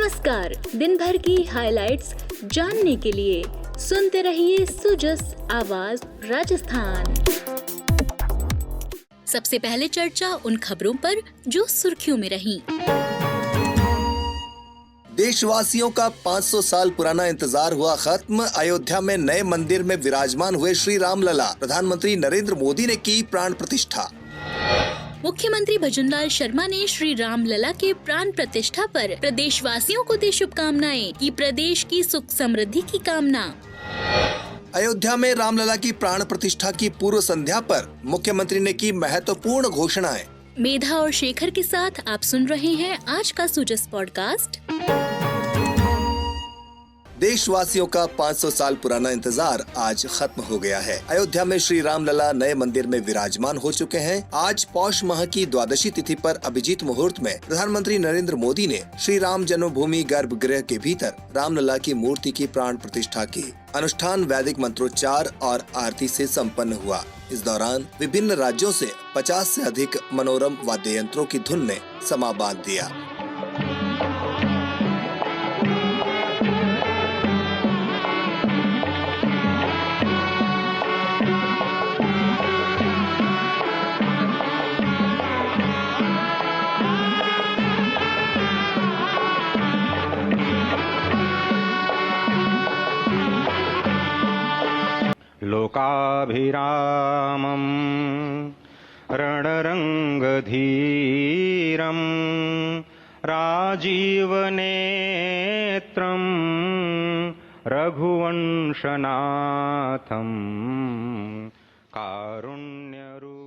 नमस्कार। दिन भर की हाइलाइट्स जानने के लिए सुनते रहिए सुजस आवाज राजस्थान। सबसे पहले चर्चा उन खबरों पर जो सुर्खियों में रहीं। देशवासियों का 500 साल पुराना इंतजार हुआ खत्म। अयोध्या में नए मंदिर में विराजमान हुए श्री राम लला। प्रधानमंत्री नरेंद्र मोदी ने की प्राण प्रतिष्ठा। मुख्यमंत्री भजनलाल शर्मा ने श्री राम लला के प्राण प्रतिष्ठा पर प्रदेशवासियों को दी शुभकामनाएं, की प्रदेश की सुख समृद्धि की कामना। अयोध्या में रामलला की प्राण प्रतिष्ठा की पूर्व संध्या पर मुख्यमंत्री ने की महत्वपूर्ण घोषणाएं। मेधा और शेखर के साथ आप सुन रहे हैं आज का सुजस पॉडकास्ट। देशवासियों का 500 साल पुराना इंतजार आज खत्म हो गया है। अयोध्या में श्री राम लला नए मंदिर में विराजमान हो चुके हैं। आज पौष माह की द्वादशी तिथि पर अभिजीत मुहूर्त में प्रधानमंत्री नरेंद्र मोदी ने श्री राम जन्मभूमि गर्भगृह के भीतर रामलला की मूर्ति की प्राण प्रतिष्ठा की। अनुष्ठान वैदिक मंत्रोच्चार और आरती से संपन्न हुआ। इस दौरान विभिन्न राज्यों से 50 से अधिक मनोरम वाद्य यंत्रों की धुन ने समा बांध दिया। लोकाभिरामं रणरङ्गधीरं राजीवनेत्रं रघुवंशनाथं कारुण्यरूपम्।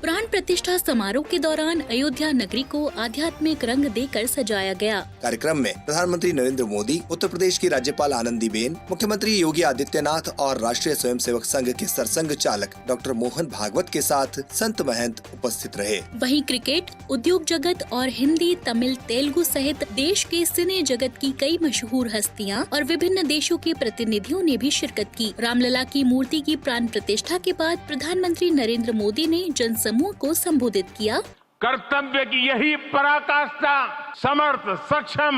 प्राण प्रतिष्ठा समारोह के दौरान अयोध्या नगरी को आध्यात्मिक रंग देकर सजाया गया। कार्यक्रम में प्रधानमंत्री नरेंद्र मोदी, उत्तर प्रदेश की राज्यपाल आनंदीबेन, मुख्यमंत्री योगी आदित्यनाथ और राष्ट्रीय स्वयंसेवक संघ के सरसंघ चालक डॉक्टर मोहन भागवत के साथ संत महंत उपस्थित रहे। वहीं क्रिकेट, उद्योग जगत और हिंदी, तमिल, तेलुगु सहित देश के सिने जगत की कई मशहूर हस्तियां और विभिन्न देशों के प्रतिनिधियों ने भी शिरकत की। रामलला की मूर्ति की प्राण प्रतिष्ठा के बाद प्रधानमंत्री नरेंद्र मोदी ने जनसमूह को संबोधित किया। कर्तव्य की यही पराकाष्ठा समर्थ, सक्षम,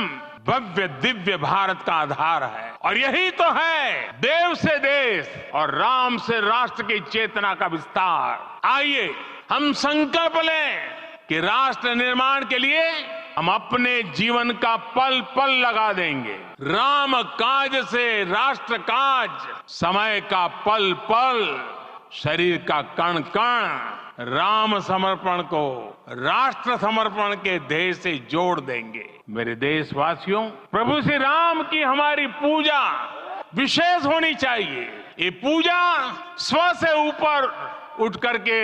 भव्य, दिव्य भारत का आधार है और यही तो है देव से देश और राम से राष्ट्र की चेतना का विस्तार। आइए हम संकल्प लें कि राष्ट्र निर्माण के लिए हम अपने जीवन का पल पल लगा देंगे। राम काज से राष्ट्र काज, समय का पल पल, शरीर का कण कण राम समर्पण को राष्ट्र समर्पण के ध्येय से जोड़ देंगे। मेरे देशवासियों, प्रभु श्री राम की हमारी पूजा विशेष होनी चाहिए। ये पूजा स्व से ऊपर उठ करके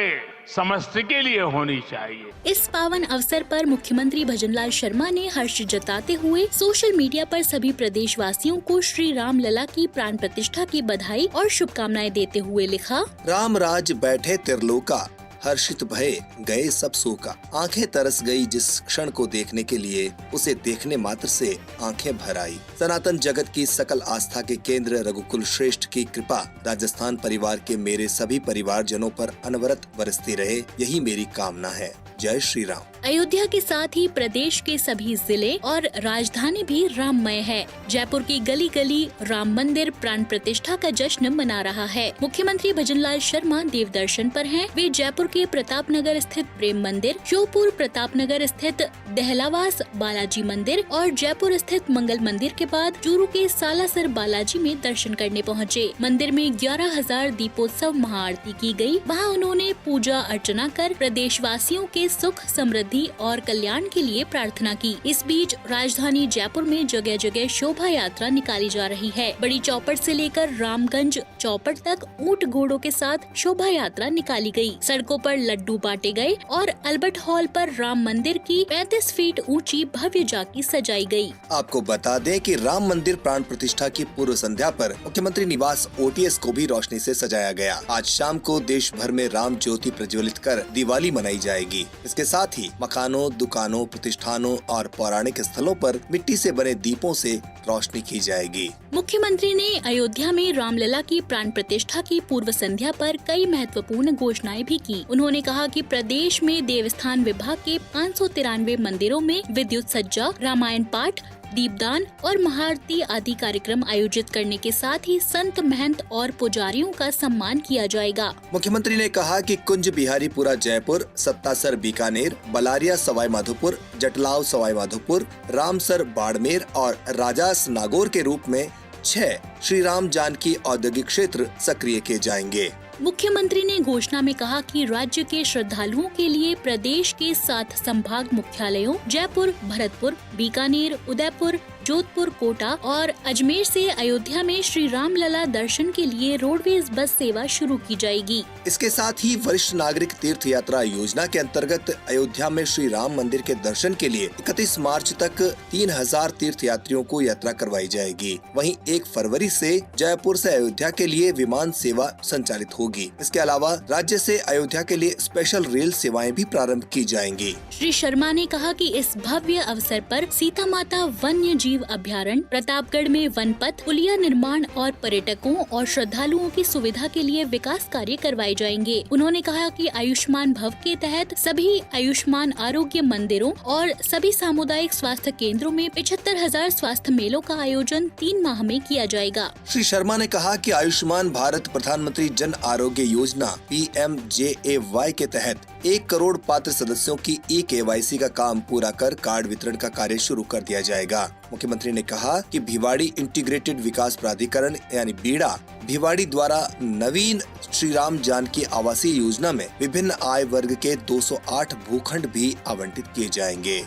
समष्टि के लिए होनी चाहिए। इस पावन अवसर पर मुख्यमंत्री भजनलाल शर्मा ने हर्ष जताते हुए सोशल मीडिया पर सभी प्रदेशवासियों को श्री राम लला की प्राण प्रतिष्ठा की बधाई और शुभकामनाएं देते हुए लिखा। राम राज बैठे त्रिलोका, हर्षित भये गए सब सोका। आंखें तरस गई जिस क्षण को देखने के लिए, उसे देखने मात्र से आंखें भर आई। सनातन जगत की सकल आस्था के केंद्र रघुकुल श्रेष्ठ की कृपा राजस्थान परिवार के मेरे सभी परिवारजनों पर अनवरत बरसती रहे, यही मेरी कामना है। जय श्री राम। अयोध्या के साथ ही प्रदेश के सभी जिले और राजधानी भी राममय है। जयपुर की गली गली राम मंदिर प्राण प्रतिष्ठा का जश्न मना रहा है। मुख्यमंत्री भजनलाल शर्मा देव दर्शन पर हैं। वे जयपुर के प्रतापनगर स्थित प्रेम मंदिर, श्योपुर प्रतापनगर स्थित दहलावास बालाजी मंदिर और जयपुर स्थित मंगल मंदिर के बाद चूरू के सालासर बालाजी में दर्शन करने पहुँचे। मंदिर में 11,000 दीपोत्सव महाआरती की गयी। वहाँ उन्होंने पूजा अर्चना कर प्रदेशवासियों के सुख समृद्धि और कल्याण के लिए प्रार्थना की। इस बीच राजधानी जयपुर में जगह जगह शोभा यात्रा निकाली जा रही है। बड़ी चौपट से लेकर रामगंज चौपट तक ऊंट घोड़ों के साथ शोभा यात्रा निकाली गई। सड़कों पर लड्डू बांटे गए और अल्बर्ट हॉल पर राम मंदिर की 35 फीट ऊंची भव्य झांकी सजाई गई। आपको बता दें कि राम मंदिर प्राण प्रतिष्ठा की पूर्व संध्या पर मुख्यमंत्री निवास OTS को भी रोशनी से सजाया गया। आज शाम को देश भर में राम ज्योति प्रज्वलित कर दिवाली मनाई जाएगी। इसके साथ ही मकानों, दुकानों, प्रतिष्ठानों और पौराणिक स्थलों पर मिट्टी से बने दीपों से रोशनी की जाएगी। मुख्यमंत्री ने अयोध्या में रामलला की प्राण प्रतिष्ठा की पूर्व संध्या पर कई महत्वपूर्ण घोषणाएं भी की। उन्होंने कहा कि प्रदेश में देवस्थान विभाग के 593 मंदिरों में विद्युत सज्जा, रामायण पाठ, दीपदान और महाआरती आदि कार्यक्रम आयोजित करने के साथ ही संत, महंत और पुजारियों का सम्मान किया जाएगा। मुख्यमंत्री ने कहा कि कुंज बिहारीपुरा जयपुर, सत्तासर बीकानेर, बलारिया सवाई माधोपुर, जटलाव सवाई माधोपुर, रामसर बाड़मेर और राजास नागौर के रूप में 6 श्री राम जानकी औद्योगिक क्षेत्र सक्रिय किए जाएंगे। मुख्यमंत्री ने घोषणा में कहा कि राज्य के श्रद्धालुओं के लिए प्रदेश के 7 संभाग मुख्यालयों जयपुर, भरतपुर, बीकानेर, उदयपुर, जोधपुर, कोटा और अजमेर से अयोध्या में श्री रामलला दर्शन के लिए रोडवेज बस सेवा शुरू की जाएगी। इसके साथ ही वरिष्ठ नागरिक तीर्थ यात्रा योजना के अंतर्गत अयोध्या में श्री राम मंदिर के दर्शन के लिए 31 मार्च तक 3000 तीर्थ यात्रियों को यात्रा करवाई जाएगी। वहीं 1 फरवरी से जयपुर से अयोध्या के लिए विमान सेवा संचालित होगी। इसके अलावा राज्य से अयोध्या के लिए स्पेशल रेल सेवाएं भी प्रारंभ की जाएंगी। श्री शर्मा ने कहा कि इस भव्य अवसर पर सीता माता वन्य जीव अभ्यारण्य, प्रतापगढ़ में वन पथ, पुलिया निर्माण और पर्यटकों और श्रद्धालुओं की सुविधा के लिए विकास कार्य करवाए जाएंगे। उन्होंने कहा कि आयुष्मान भव के तहत सभी आयुष्मान आरोग्य मंदिरों और सभी सामुदायिक स्वास्थ्य केंद्रों में 75,000 स्वास्थ्य मेलों का आयोजन 3 माह में किया जाएगा। श्री शर्मा ने कहा कि आयुष्मान भारत प्रधानमंत्री जन आरोग्य योजना PMJAY के तहत 1 करोड़ पात्र सदस्यों की eKYC का काम पूरा कर कार्ड वितरण का कार्य शुरू कर दिया जाएगा। मुख्यमंत्री ने कहा कि भिवाड़ी इंटीग्रेटेड विकास प्राधिकरण यानी बीड़ा भिवाड़ी द्वारा नवीन श्री राम जानकी आवासीय योजना में विभिन्न आय वर्ग के 208 भूखंड भी आवंटित किए जाएंगे।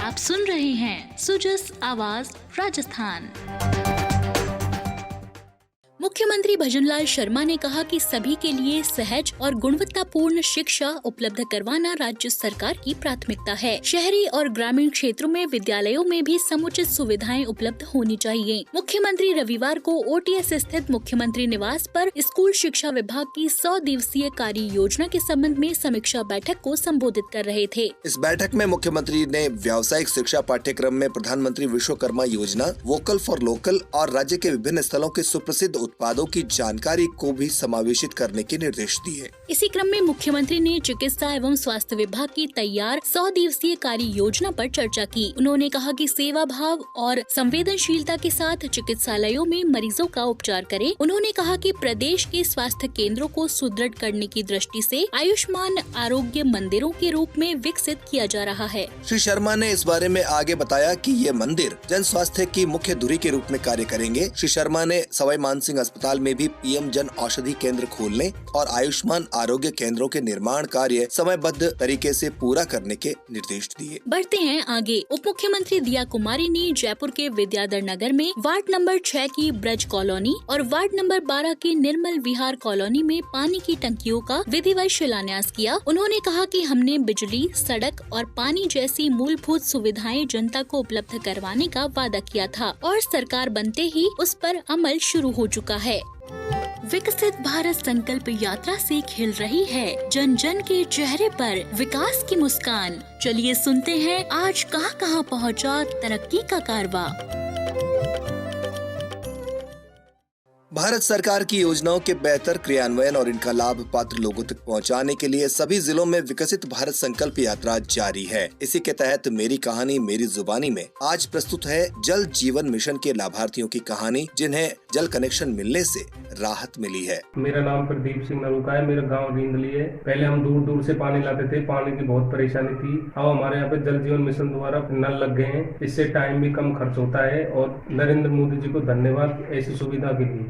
आप सुन रहे हैं सुजस आवाज राजस्थान। मुख्यमंत्री भजनलाल शर्मा ने कहा कि सभी के लिए सहज और गुणवत्तापूर्ण शिक्षा उपलब्ध करवाना राज्य सरकार की प्राथमिकता है। शहरी और ग्रामीण क्षेत्रों में विद्यालयों में भी समुचित सुविधाएं उपलब्ध होनी चाहिए। मुख्यमंत्री रविवार को OTS स्थित मुख्यमंत्री निवास पर स्कूल शिक्षा विभाग की 100 दिवसीय कार्य योजना के संबंध में समीक्षा बैठक को संबोधित कर रहे थे। इस बैठक में मुख्यमंत्री ने व्यावसायिक शिक्षा पाठ्यक्रम में प्रधानमंत्री विश्वकर्मा योजना, वोकल फॉर लोकल और राज्य के विभिन्न स्थलों के सुप्रसिद्ध उत्पादों की जानकारी को भी समावेशित करने के निर्देश दिए। इसी क्रम में मुख्यमंत्री ने चिकित्सा एवं स्वास्थ्य विभाग की तैयार 100 दिवसीय कार्य योजना पर चर्चा की। उन्होंने कहा कि सेवा भाव और संवेदनशीलता के साथ चिकित्सालयों में मरीजों का उपचार करें। उन्होंने कहा कि प्रदेश के स्वास्थ्य केंद्रों को सुदृढ़ करने की दृष्टि से आयुष्मान आरोग्य मंदिरों के रूप में विकसित किया जा रहा है। श्री शर्मा ने इस बारे में आगे बताया कि ये मंदिर जन स्वास्थ्य की मुख्य धुरी के रूप में कार्य करेंगे। श्री शर्मा ने सवाई मानसिंह अस्पताल में भी PM जन औषधि केंद्र खोलने और आयुष्मान आरोग्य केंद्रों के निर्माण कार्य समयबद्ध तरीके से पूरा करने के निर्देश दिए। बढ़ते हैं आगे। उप मुख्यमंत्री दिया कुमारी ने जयपुर के विद्याधर नगर में वार्ड नंबर 6 की ब्रज कॉलोनी और वार्ड नंबर 12 की निर्मल विहार कॉलोनी में पानी की टंकियों का विधिवत शिलान्यास किया। उन्होंने कहा कि हमने बिजली, सड़क और पानी जैसी मूलभूत सुविधाएं जनता को उपलब्ध करवाने का वादा किया था और सरकार बनते ही उस पर अमल शुरू हो चुका है। विकसित भारत संकल्प यात्रा से खिल रही है जन जन के चेहरे पर विकास की मुस्कान। चलिए सुनते हैं आज कहां पहुंचा तरक्की का कारवां। भारत सरकार की योजनाओं के बेहतर क्रियान्वयन और इनका लाभ पात्र लोगों तक पहुंचाने के लिए सभी जिलों में विकसित भारत संकल्प यात्रा जारी है। इसी के तहत मेरी कहानी मेरी जुबानी में आज प्रस्तुत है जल जीवन मिशन के लाभार्थियों की कहानी, जिन्हें जल कनेक्शन मिलने से राहत मिली है। मेरा नाम प्रदीप सिंह नरूका है। मेरा गाँव रींदली है। पहले हम दूर दूर से पानी लाते थे, पानी की बहुत परेशानी थी। अब हमारे यहाँ पे जल जीवन मिशन द्वारा नल लग गए हैं। इससे टाइम भी कम खर्च होता है और नरेंद्र मोदी जी को धन्यवाद ऐसी सुविधा के लिए।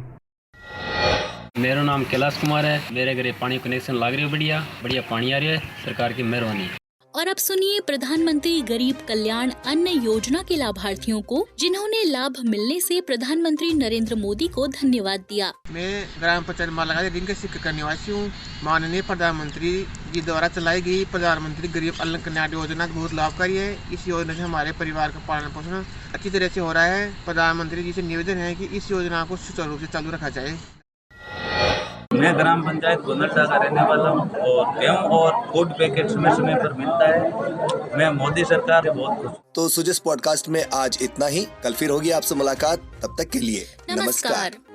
मेरा नाम कैलाश कुमार है। मेरे घरे पानी कनेक्शन लग रही है, बढ़िया पानी आ रही है, सरकार की मेहरबानी। और अब सुनिए प्रधानमंत्री गरीब कल्याण अन्न योजना के लाभार्थियों को, जिन्होंने लाभ मिलने से प्रधानमंत्री नरेंद्र मोदी को धन्यवाद दिया। मैं ग्राम पंचायत मालागाड़ी रिंग के सिक्के का निवासी हूँ। माननीय प्रधानमंत्री जी द्वारा चलाई गई प्रधानमंत्री गरीब अन्न कल्याण योजना बहुत लाभकारी है। इस योजना से हमारे परिवार का पालन पोषण अच्छी तरह से हो रहा है। प्रधानमंत्री जी से निवेदन है कि इस योजना को सुचारू रूप से चालू रखा जाए। मैं ग्राम पंचायत गोनल्टा का रहने वाला हूँ और गेहूँ और फूड पैकेट समय समय पर मिलता है। मैं मोदी सरकार से बहुत खुश हूँ। तो सुजिस पॉडकास्ट में आज इतना ही। कल फिर होगी आपसे मुलाकात, तब तक के लिए नमस्कार।